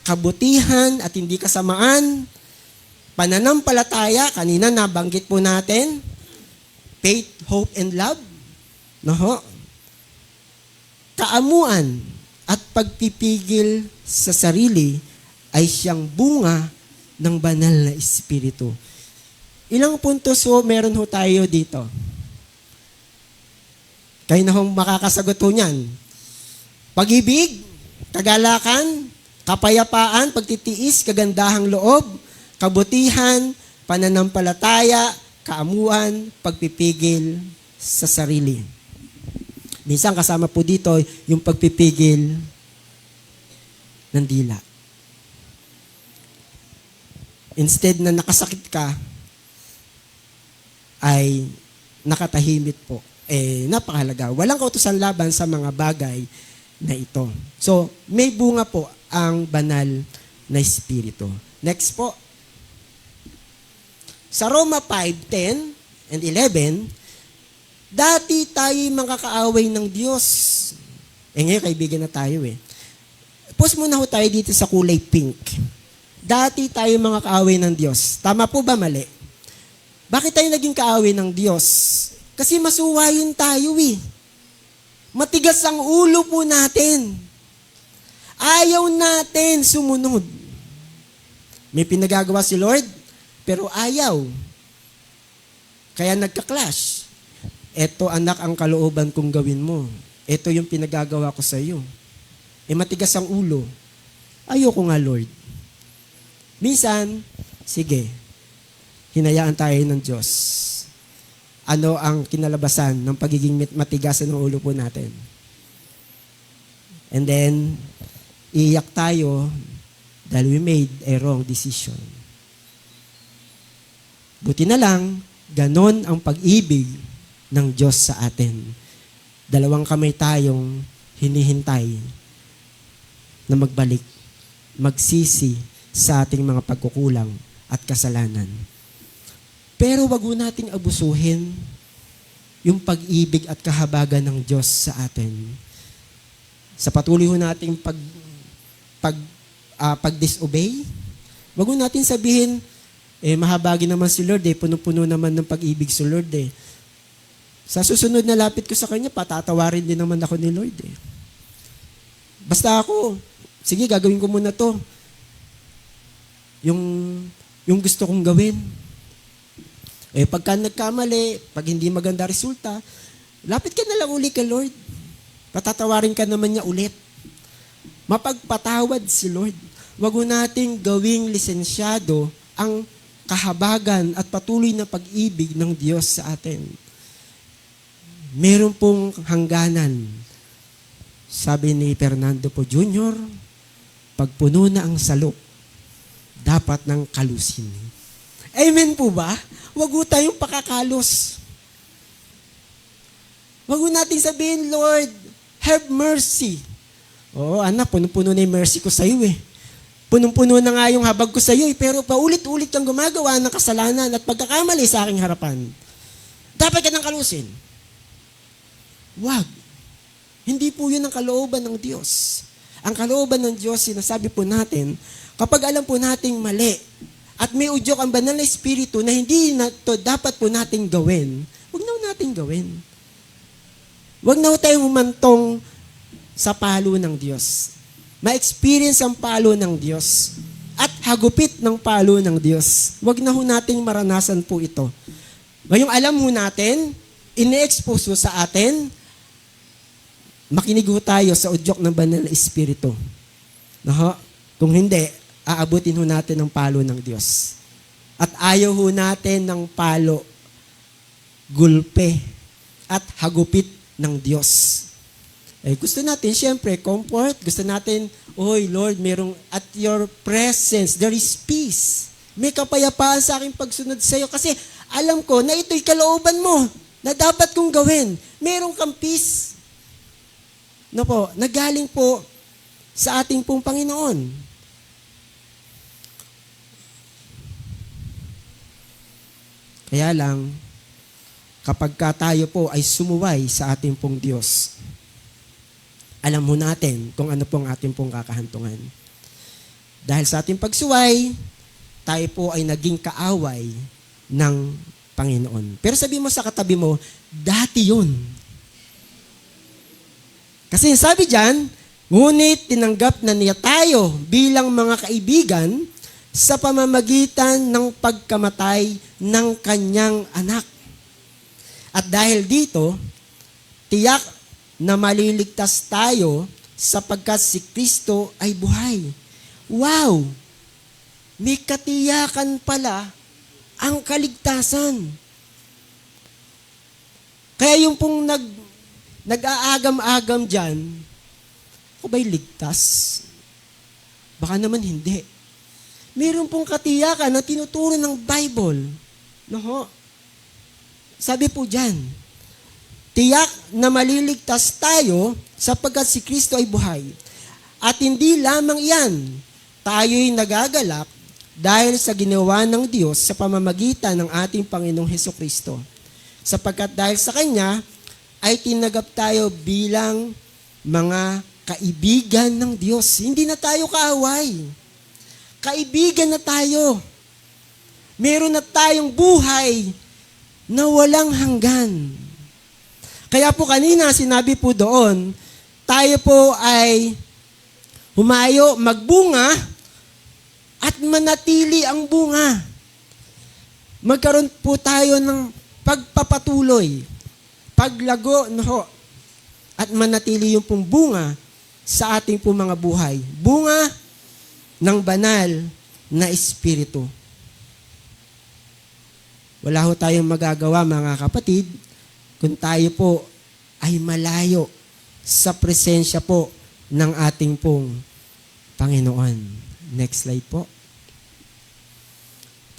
Kabutihan at hindi kasamaan. Pananampalataya, kanina nabanggit po natin. Faith, hope, and love. No? Kaamuan at pagpipigil sa sarili ay siyang bunga ng banal na espiritu. Ilang puntos ho meron ho tayo dito? Kayo na hong makakasagot ho niyan. Pag-ibig, kagalakan, kapayapaan, pagtitiis, kagandahang loob, kabutihan, pananampalataya, kaamuan, pagpipigil sa sarili. Minsan kasama po dito yung pagpipigil ng dila. Instead na nakasakit ka, ay nakatahimik po. Napakahalaga. Walang kautusan laban sa mga bagay na ito. So, may bunga po ang banal na espiritu. Next po. Sa Roma 5:10 and 11, dati tayo mga kaaway ng Diyos. Ngayon, kaibigan na tayo Pause muna ho tayo dito sa kulay pink. Dati tayo mga kaaway ng Diyos. Tama po ba mali? Bakit tayo naging kaaway ng Diyos? Kasi masuwayin tayo Matigas ang ulo po natin. Ayaw natin sumunod. May pinagagawa si Lord, pero ayaw. Kaya nagka-clash. Ito anak ang kalooban kong gawin mo. Ito yung pinagagawa ko sa iyo. Matigas ang ulo. Ayoko nga, Lord. Minsan, sige, hinayaan tayo ng Diyos. Ano ang kinalabasan ng pagiging matigasan ng ulo po natin? And then, iiyak tayo dahil we made a wrong decision. Buti na lang, ganon ang pag-ibig ng Diyos sa atin. Dalawang kamay tayong hinihintay na magbalik, magsisi sa ating mga pagkukulang at kasalanan. Pero wag ho nating abusuhin yung pag-ibig at kahabagan ng Diyos sa atin. Sa patuloy ho nating pag-disobey, wag ho natin sabihin, mahabagin naman si Lord puno-puno naman ng pag-ibig si Lord Sa susunod na lapit ko sa Kanya, patatawarin din naman ako ni Lord Basta ako, sige, gagawin ko muna to. Yung gusto kong gawin. Pagka nagkamali, pag hindi maganda resulta, lapit ka na lang uli kay Lord. Patatawarin ka naman niya ulit. Mapagpatawad si Lord. Wag ho nating gawing lisensyado ang kahabagan at patuloy na pag-ibig ng Diyos sa atin. Meron pong hangganan. Sabi ni Fernando po Jr., pag puno na ang salop, dapat nang kalusin. Amen po ba? Wag ho tayong pakakalos. Wag ho natin sabihin, Lord, have mercy. Oo, anak, punong-puno na yung mercy ko sa iyo Punong-puno na nga yung habag ko sa iyo pero paulit-ulit kang gumagawa ng kasalanan at pagkakamali sa aking harapan. Dapat ka nang kalusin. Wag. Hindi po yun ang kalooban ng Diyos. Ang kalooban ng Diyos, sinasabi po natin, kapag alam po nating mali, at may udyok ang banal na espiritu na hindi na to dapat po nating gawin, huwag na natin gawin. Huwag na ho tayong umantong sa palo ng Diyos. Ma-experience ang palo ng Diyos at hagupit ng palo ng Diyos. Huwag na ho nating maranasan po ito. Ngayong alam ho natin, ine-expose ho sa atin, makinig ho tayo sa udyok ng Banal na Espiritu. No? Kung hindi, aabutin ho natin ang palo ng Diyos. At ayaw ho natin ng palo, gulpe, at hagupit ng Diyos. Gusto natin, syempre, comfort. Gusto natin, oy Lord, merong at your presence, there is peace. May kapayapaan sa aking pagsunod sa iyo. Kasi alam ko na ito'y kalooban mo na dapat kong gawin. Merong kang peace. No po, nagaling po sa ating pong Panginoon. Kaya lang, kapag tayo po ay sumuway sa ating pong Diyos, alam mo natin kung ano pong ating pong kakahantungan. Dahil sa ating pagsuway, tayo po ay naging kaaway ng Panginoon. Pero sabi mo sa katabi mo, dati yun. Kasi sabi dyan, ngunit tinanggap na niya tayo bilang mga kaibigan sa pamamagitan ng pagkamatay ng kanyang anak. At dahil dito, tiyak na maliligtas tayo sapagkat si Kristo ay buhay. Wow! May katiyakan pala ang kaligtasan. Kaya yung pong nag-aagam-agam dyan, ako ba'y ligtas? Baka naman hindi. Meron pong katiyakan na tinuturo ng Bible. No? Sabi po dyan, tiyak na maliligtas tayo sapagkat si Kristo ay buhay. At hindi lamang iyan, tayo'y nagagalak dahil sa ginawa ng Diyos sa pamamagitan ng ating Panginoong Hesukristo. Sapagkat dahil sa Kanya, ay tinagap tayo bilang mga kaibigan ng Diyos. Hindi na tayo kaaway. Kaibigan na tayo. Meron na tayong buhay na walang hanggan. Kaya po kanina sinabi po doon, tayo po ay humayo, magbunga, at manatili ang bunga. Magkaroon po tayo ng pagpapatuloy, paglago, no, at manatili yung pong bunga sa ating pong mga buhay. Bunga ng banal na Espiritu. Wala ho tayong magagawa, mga kapatid, kung tayo po ay malayo sa presensya po ng ating pong Panginoon. Next slide po.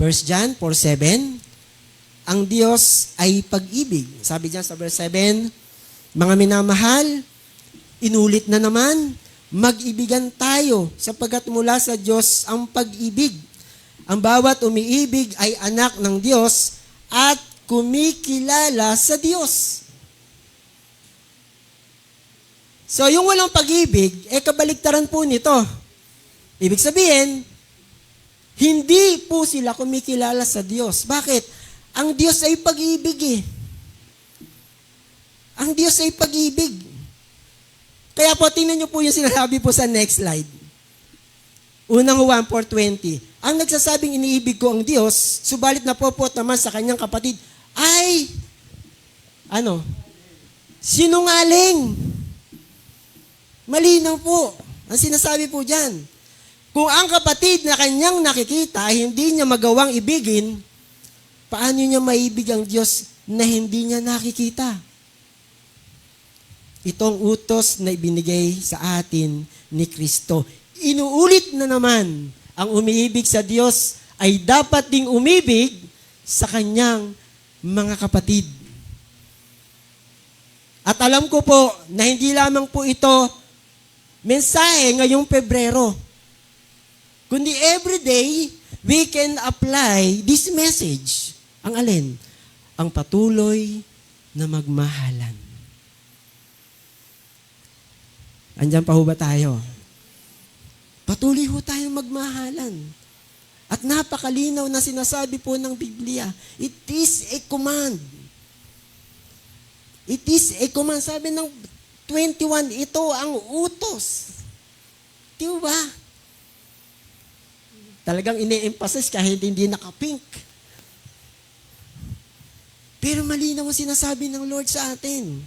1 John 4:7, ang Diyos ay pag-ibig. Sabi diyan sa verse 7, mga minamahal, inulit na naman, mag-ibigan tayo sapagkat mula sa Diyos ang pag-ibig. Ang bawat umiibig ay anak ng Diyos at kumikilala sa Diyos. So, yung walang pag-ibig, kabaligtaran po nito. Ibig sabihin, hindi po sila kumikilala sa Diyos. Bakit? Ang Diyos ay pag-ibig eh. Ang Diyos ay pag-ibig. Kaya po, tingnan nyo po yung sinasabi po sa next slide. Unang Juan 4:20. Ang nagsasabing iniibig ko ang Diyos, subalit napopot naman sa kanyang kapatid, ay, sinungaling. Malinaw po. Ang sinasabi po dyan. Kung ang kapatid na kanyang nakikita ay hindi niya magawang ibigin, paano niya maibig ang Diyos na hindi niya nakikita? Itong utos na ibinigay sa atin ni Kristo. Inuulit na naman, ang umiibig sa Diyos ay dapat ding umibig sa kanyang mga kapatid. At alam ko po na hindi lamang po ito mensahe ngayong Pebrero, kundi everyday we can apply this message. Ang alin? Ang patuloy na magmahalan. Andyan pa ho ba tayo? Patuloy ho tayong magmahalan. At napakalinaw na sinasabi po ng Biblia, it is a command. It is a command. Sabi ng 21, ito ang utos. Di ba? Talagang ine-emphasize kahit hindi naka-pink. Pero malinaw ang sinasabi ng Lord sa atin.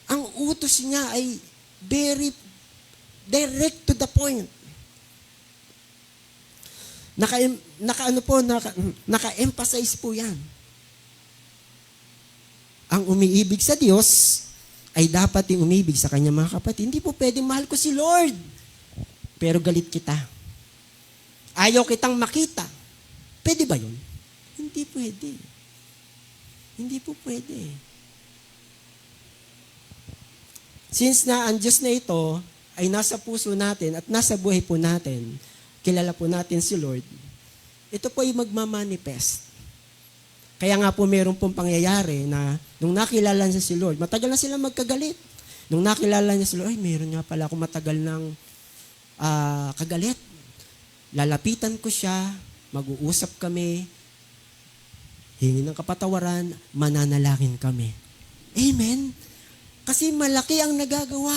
Ang utos niya ay very direct to the point. Naka-emphasize po yan. Ang umiibig sa Diyos ay dapat yung umibig sa kanya mga kapatid. Hindi po pwedeng mahal ko si Lord, pero galit kita. Ayaw kitang makita. Pwede ba yun? Hindi pwede. Hindi po pwede. Since na ang Diyos na ito ay nasa puso natin at nasa buhay po natin, kilala po natin si Lord, ito po ay magmamanifest. Kaya nga po meron pong pangyayari na nung nakilala niya si Lord, matagal na sila magkagalit. Nung nakilala niya si Lord, ay meron nga pala ako matagal ng kagalit. Lalapitan ko siya, mag-uusap kami, hingi ng kapatawaran, mananalangin kami. Amen? Kasi malaki ang nagagawa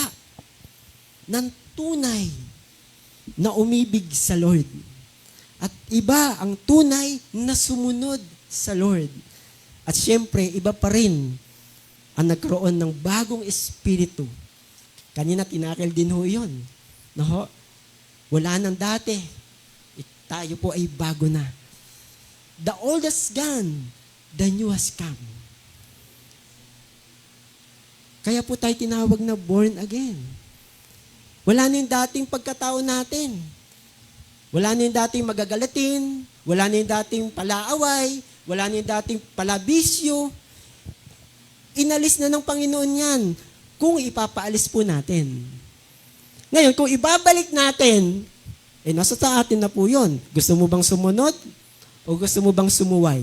ng tunay na umibig sa Lord. At iba ang tunay na sumunod sa Lord. At syempre, iba pa rin ang nagkaroon ng bagong espiritu. Kanina tinakil din ho yun. No? Wala nang dati. Tayo po ay bago na. The old has gone, the new has come. Kaya po tayo tinawag na born again. Wala na yung dating pagkatao natin. Wala na yung dating magagalatin. Wala na yung dating palaaway. Wala na yung dating palabisyo. Inalis na ng Panginoon yan kung ipapaalis po natin. Ngayon, kung ibabalik natin, nasa sa atin na po yun. Gusto mo bang sumunod? O gusto mo bang sumuway?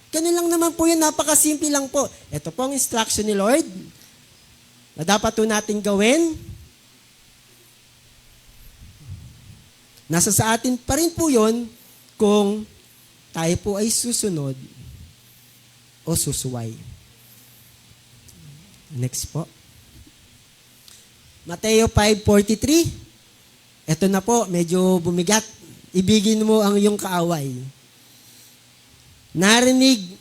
Ganun lang naman po yun, napakasimple lang po. Ito po ang instruction ni Lord na dapat po natin gawin. Nasa sa atin pa rin po yun kung tayo po ay susunod o susuway. Next po. Mateo 5:43. Ito na po, medyo bumigat. Ibigin mo ang iyong kaaway. Narinig,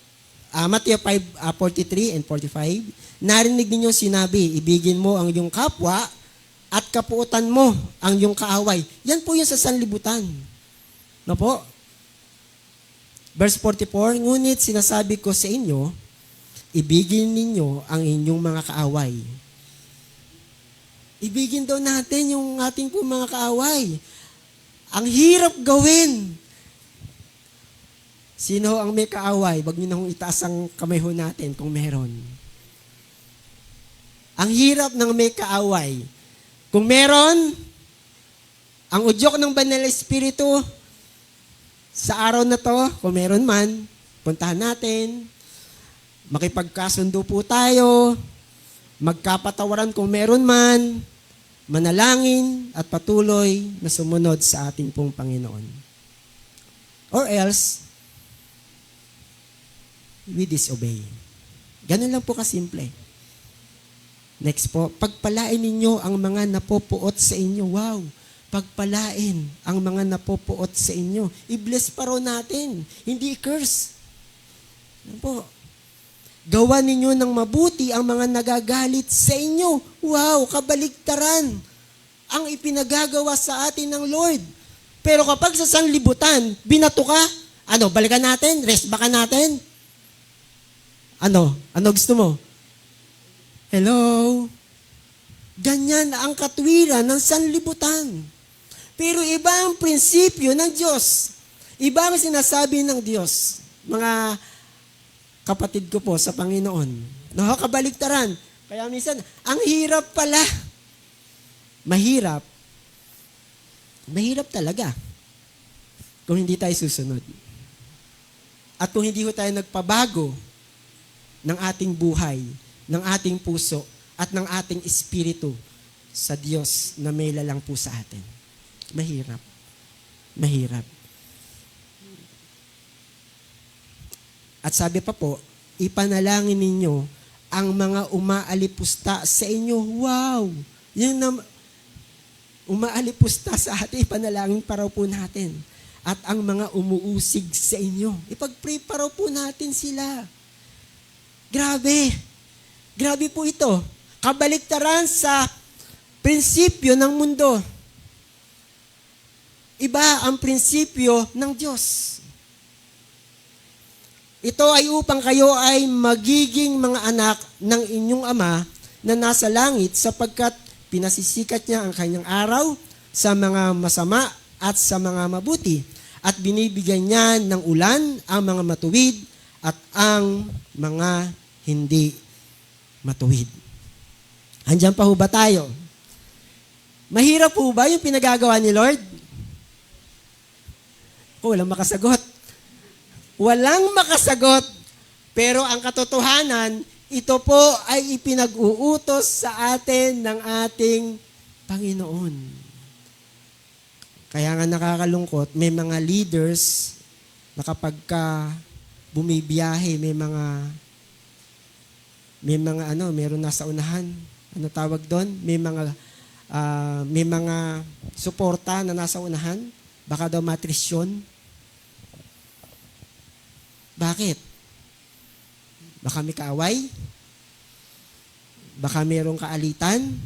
Matthew 5:43 and 45, narinig ninyo sinabi, ibigin mo ang iyong kapwa at kapuutan mo ang iyong kaaway. Yan po yung sa sanlibutan. No po? Verse 44, ngunit sinasabi ko sa inyo, ibigin ninyo ang inyong mga kaaway. Ibigin daw natin yung ating po mga kaaway. Ang hirap gawin. Sino ang may kaaway? Wag niyo na hong itaas ang kamay ho natin kung meron. Ang hirap ng may kaaway. Kung meron, ang udyok ng Banal na Espiritu, sa araw na to, kung meron man, puntahan natin, makipagkasundo po tayo, magkapatawaran kung meron man, manalangin at patuloy na sumunod sa ating pong Panginoon. Or else, we disobey. Ganun lang po kasimple. Next po, pagpalain ninyo ang mga napopuot sa inyo. Wow! Pagpalain ang mga napopuot sa inyo. I-bless pa raw natin, hindi i-curse. Ano po? Gawa ninyo ng mabuti ang mga nagagalit sa inyo. Wow! Kabaligtaran ang ipinagagawa sa atin ng Lord. Pero kapag sa sanlibutan, binato ka, balikan natin? Rest ba ka natin? Ano gusto mo? Hello? Ganyan ang katwiran ng sanlibutan. Pero iba ang prinsipyo ng Diyos. Iba ang sinasabi ng Diyos. Mga kapatid ko po sa Panginoon. Nakakabaligtaran. Kaya minsan, ang hirap pala. Mahirap. Mahirap talaga. Kung hindi tayo susunod. At kung hindi tayo nagpabago ng ating buhay, ng ating puso, at ng ating espiritu sa Diyos na may lalang po sa atin. Mahirap. Mahirap. At sabi pa po, ipanalangin ninyo ang mga umaalipusta sa inyo. Wow! Yun na, umaalipusta sa atin, ipanalangin pa raw po natin. At ang mga umuusig sa inyo, ipag-pray pa raw po natin sila. Grabe! Grabe po ito. Kabaliktaran sa prinsipyo ng mundo. Iba ang prinsipyo ng Diyos. Ito ay upang kayo ay magiging mga anak ng inyong Ama na nasa langit sapagkat pinasisikat niya ang kanyang araw sa mga masama at sa mga mabuti at binibigyan niya ng ulan ang mga matuwid at ang mga hindi matuwid. Andiyan pa ho ba tayo? Mahirap po ba yung pinagagawa ni Lord? Walang makasagot. Walang makasagot. Pero ang katotohanan, ito po ay ipinag-uutos sa atin ng ating Panginoon. Kaya nga nakakalungkot, may mga leaders na kapag ka bumibiyahe, meron nasa unahan. Ano tawag doon? May mga suporta na nasa unahan. Baka daw matrisyon. Bakit? Baka may kaaway? Baka mayroong kaalitan?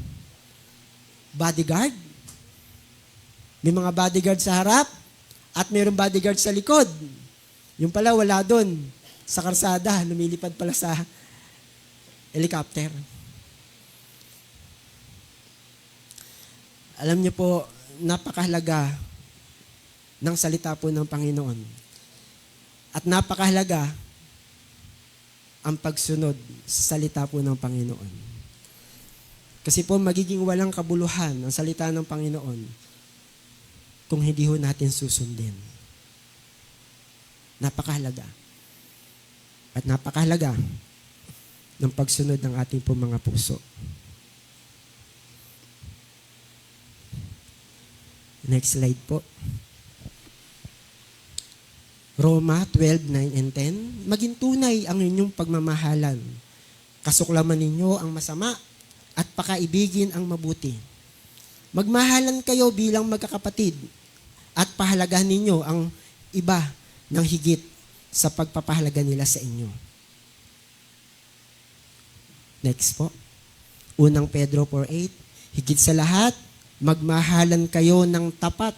Bodyguard? May mga bodyguard sa harap at mayroong bodyguard sa likod. Yung pala wala doon. Sa karsada, lumilipad pala sa helicopter. Alam niyo po, napakahalaga ng salita po ng Panginoon. At napakahalaga ang pagsunod sa salita po ng Panginoon. Kasi po magiging walang kabuluhan ang salita ng Panginoon kung hindi ho natin susundin. Napakahalaga. At napakahalaga ng pagsunod ng ating po mga puso. Next slide po. Roma 12:9 and 10, maging tunay ang inyong pagmamahalan. Kasuklaman ninyo ang masama at pakaibigin ang mabuti. Magmahalan kayo bilang magkakapatid at pahalagahan ninyo ang iba ng higit sa pagpapahalaga nila sa inyo. Next po. Unang Pedro 4:8, higit sa lahat, magmahalan kayo ng tapat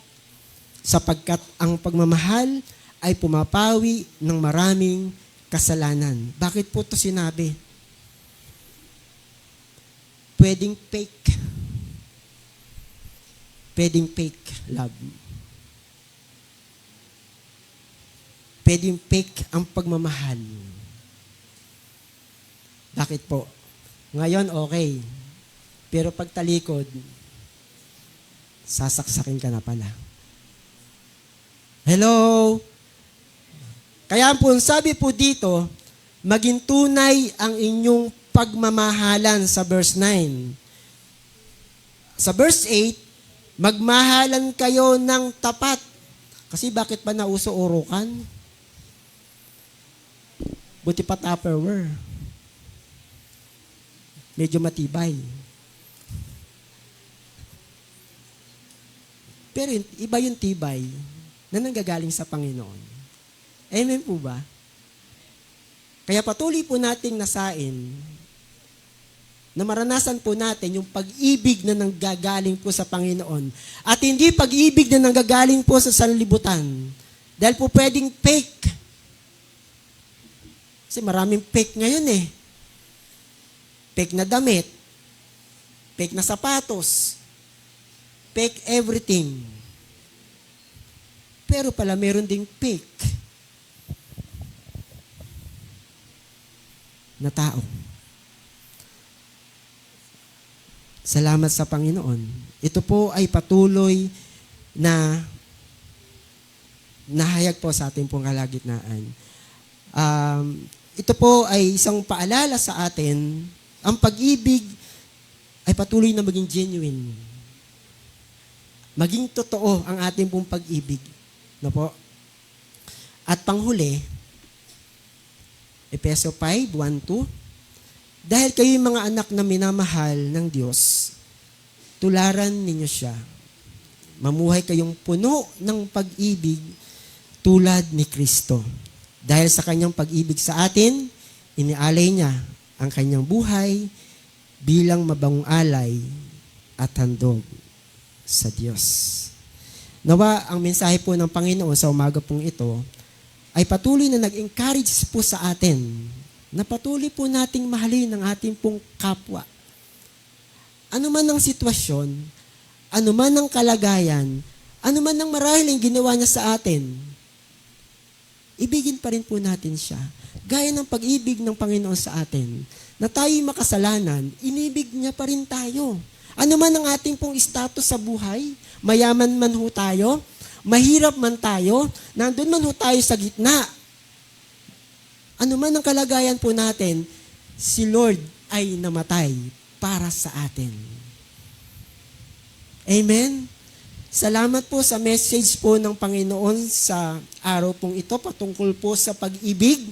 sapagkat ang pagmamahal ay pumapawi ng maraming kasalanan. Bakit po ito sinabi? Pwedeng fake. Pwedeng fake love. Pwedeng fake ang pagmamahal. Bakit po? Ngayon, okay. Pero pag talikod, sasaksakin ka na pala. Hello? Kaya po, sabi po dito, maging tunay ang inyong pagmamahalan sa verse 9. Sa verse 8, magmahalan kayo ng tapat. Kasi bakit pa nauso urukan? Buti pa Tupperware. Medyo matibay. Pero iba yung tibay na nanggagaling sa Panginoon. Amen po ba? Kaya patuloy po nating nasain na maranasan po natin yung pag-ibig na nanggagaling po sa Panginoon at hindi pag-ibig na nanggagaling po sa sanlibutan. Dahil po pwedeng fake. Kasi maraming fake ngayon eh. Fake na damit. Fake na sapatos. Fake everything. Pero pala meron ding fake na tao. Salamat sa Panginoon. Ito po ay patuloy na nahayag po sa ating pong kalagitnaan. Ito po ay isang paalala sa atin, ang pag-ibig ay patuloy na maging genuine. Maging totoo ang ating pong pag-ibig. No po? At panghuli, Efeso 5:1-2, Dahil kayo yung mga anak na minamahal ng Diyos, tularan ninyo siya. Mamuhay kayong puno ng pag-ibig tulad ni Kristo. Dahil sa kanyang pag-ibig sa atin, inialay niya ang kanyang buhay bilang mabangong alay at handog sa Diyos. Nawa ang mensahe po ng Panginoon sa umaga pong ito ay patuloy na nag-encourage po sa atin na patuloy po nating mahalin ang ating pong kapwa. Ano man ang sitwasyon, ano man ang kalagayan, ano man ang marahil ang ginawa niya sa atin, ibigin pa rin po natin siya. Gaya ng pag-ibig ng Panginoon sa atin, na tayo'y makasalanan, inibig niya pa rin tayo. Ano man ang ating pong status sa buhay, mayaman man ho tayo, mahirap man tayo, nandun man ho tayo sa gitna. Ano man ang kalagayan po natin, si Lord ay namatay para sa atin. Amen? Salamat po sa message po ng Panginoon sa araw pong ito patungkol po sa pag-ibig.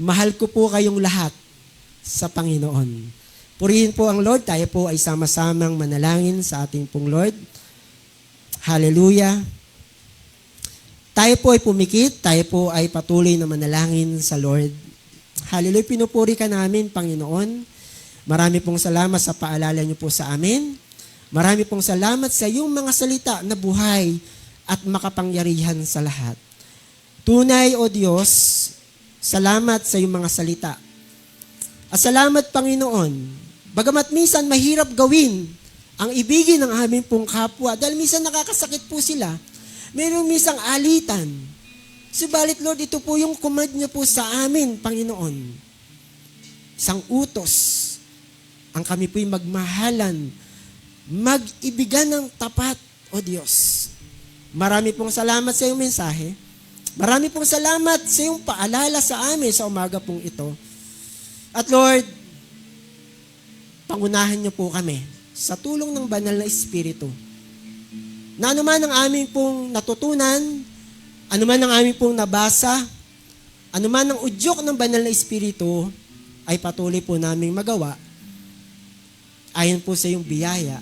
Mahal ko po kayong lahat sa Panginoon. Purihin po ang Lord. Tayo po ay sama-samang manalangin sa ating pong Lord. Hallelujah. Tayo po ay pumikit. Tayo po ay patuloy na manalangin sa Lord. Hallelujah. Pinupuri ka namin, Panginoon. Marami pong salamat sa paalala niyo po sa amin. Marami pong salamat sa iyong mga salita na buhay at makapangyarihan sa lahat. Tunay, O Diyos, salamat sa iyong mga salita. At salamat, Panginoon, bagamat minsan mahirap gawin ang ibigin ng aming pong kapwa, dahil minsan nakakasakit po sila, mayroong minsan alitan. Subalit, Lord, ito po yung command niyo po sa amin, Panginoon. Isang utos, ang kami po'y magmahalan, mag-ibigan ng tapat, O Diyos. Marami pong salamat sa iyong mensahe. Marami pong salamat sa iyong paalala sa amin sa umaga pong ito. At Lord, pangunahan niyo po kami sa tulong ng banal na Espiritu. Na anuman ang aming pong natutunan, anuman ang aming pong nabasa, anuman ang udyok ng banal na Espiritu, ay patuloy po naming magawa ayon po sa iyong biyaya,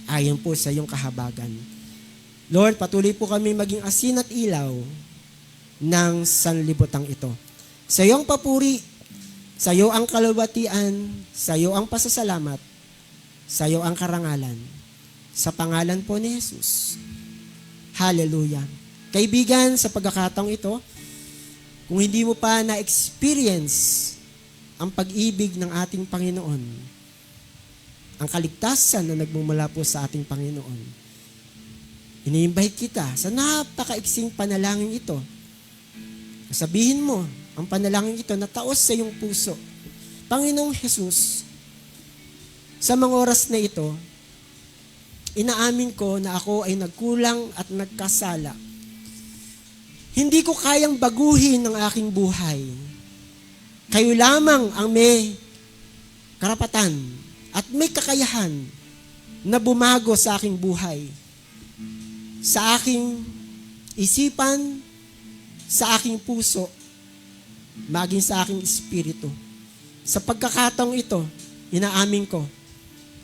ayon po sa iyong kahabagan. Lord, patuloy po kami maging asin at ilaw ng sanlibutang ito. Sa iyong papuri, sa iyo ang kalawatian, sa iyo ang pasasalamat, sa iyo ang karangalan. Sa pangalan po ni Jesus. Hallelujah. Kaibigan, sa pagkakataong ito, kung hindi mo pa na-experience ang pag-ibig ng ating Panginoon, ang kaligtasan na nagmumula po sa ating Panginoon, ini-invite kita sa napakaiksing panalangin ito. Sabihin mo, ang panalangin ito na taos sa iyong puso. Panginoong Jesus, sa mga oras na ito, inaamin ko na ako ay nagkulang at nagkasala. Hindi ko kayang baguhin ang aking buhay. Kayo lamang ang may karapatan at may kakayahan na bumago sa aking buhay. Sa aking isipan, sa aking puso, maging sa aking espiritu. Sa pagkakataong ito, inaamin ko,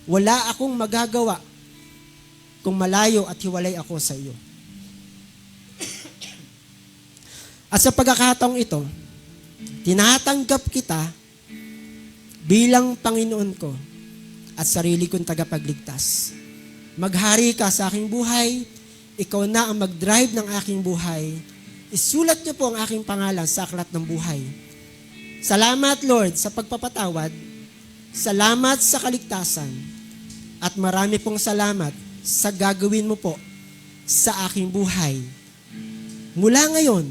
wala akong magagawa kung malayo at hiwalay ako sa iyo. At sa pagkakataong ito, tinatanggap kita bilang Panginoon ko at sarili kong tagapagligtas. Maghari ka sa aking buhay, ikaw na ang mag-drive ng aking buhay. Isulat niyo po ang aking pangalan sa aklat ng buhay. Salamat, Lord, sa pagpapatawad. Salamat sa kaligtasan. At marami pong salamat sa gagawin mo po sa aking buhay. Mula ngayon,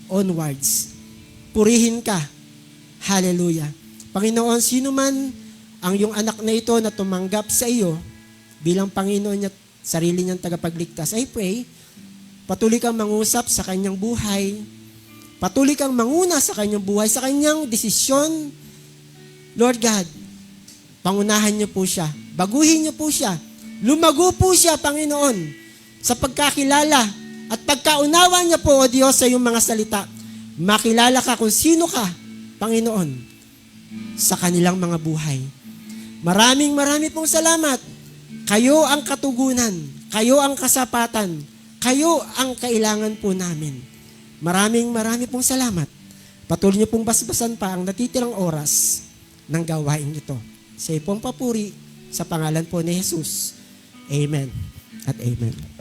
onwards, purihin ka. Hallelujah. Panginoon, sino man ang iyong anak na ito na tumanggap sa iyo bilang Panginoon niya, sarili niyang tagapagligtas, I pray, patuloy kang mangusap sa kanyang buhay. Patuloy kang manguna sa kanyang buhay, sa kanyang desisyon. Lord God, pangunahan niyo po siya. Baguhin niyo po siya. Lumago po siya, Panginoon, sa pagkakilala at pagkaunawa niya po, O Diyos, sa iyong mga salita. Makilala ka kung sino ka, Panginoon, sa kanilang mga buhay. Maraming pong salamat. Kayo ang katugunan, kayo ang kasapatan, kayo ang kailangan po namin. Maraming pong salamat. Patuloy niyo pong basbasan pa ang natitirang oras ng gawain ito. Sa iyong papuri, sa pangalan po ni Jesus. Amen at amen.